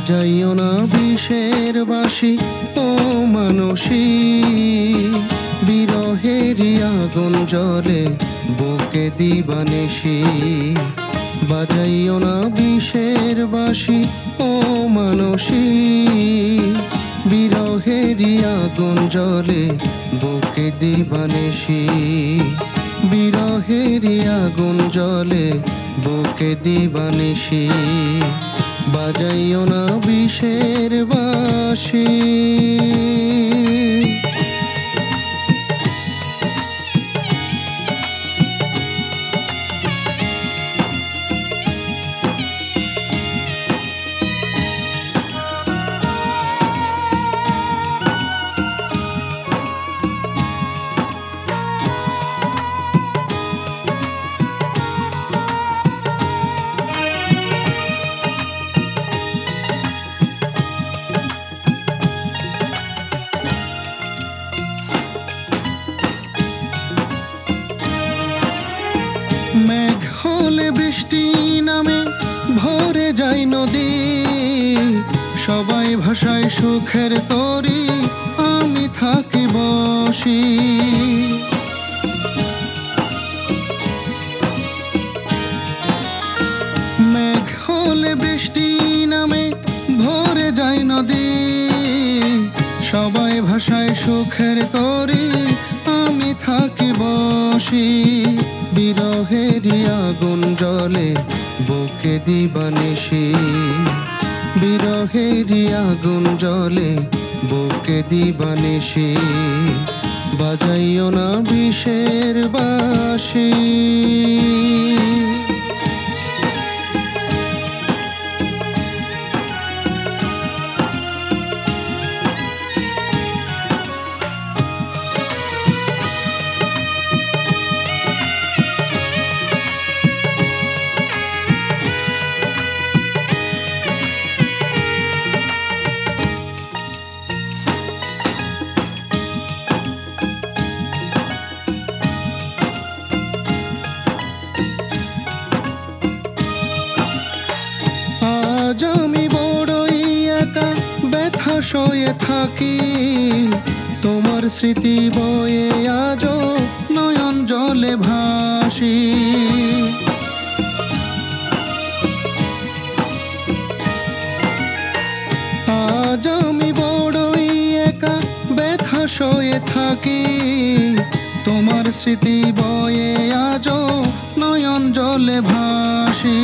বাজাইও না বিষের বাঁশি ও মানসী, বিরহেরই আগুন জ্বলে বুকে দিবানিশি। বাজাইও না বিষের বাঁশি ও মানসী, বিরহেরই আগুন জ্বলে বুকে দিবানিশি। বিরহেরই আগুন জ্বলে বুকে দিবানিশি। বাজাইও না বিষের বাঁশি। মেঘ হলে বৃষ্টি নামে ভরে যায় নদী, সবাই ভাষায় সুখের তরি, আমি থাকি বসি। মেঘ হলে বৃষ্টি নামে ভরে যায় নদী, সবাই ভাষায় সুখের তরি, আমি থাকি বসি। বিরহেরই আগুন জ্বলে বুকে দিবানিশি। বিরহেরই আগুন জ্বলে বুকে দিবানিশি। বাজাইও না বিষের বাঁশি। আজ আমি বড়ই একা ব্যথা সয়ে থাকি, তোমার স্মৃতি বয়ে আজও নয়ন জলে ভাসি। আজ আমি বড়ই একা ব্যথা সয়ে থাকি, তোমার স্মৃতি বয়ে আজও নয়ন জলে ভাসি।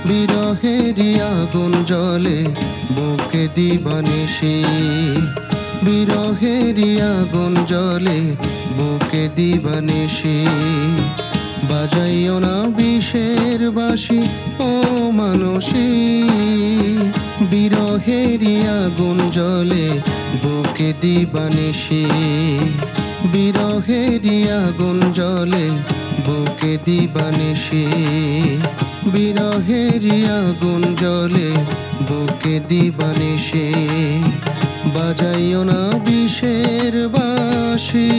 বিরহেরই আগুন জ্বলে বুকে দিবানিশি। বিরহেরই আগুন জ্বলে বুকে দিবানিশি। বাজাইও না বিষের বাঁশি ও মানসী, বিরহেরই আগুন জ্বলে বুকে দিবানিশি। বিরহেরই আগুন জ্বলে বুকে দিবানিশি। বিরহেরই আগুন জ্বলে বুকে দিবানিশি। বাজাইও না বিষের বাঁশি।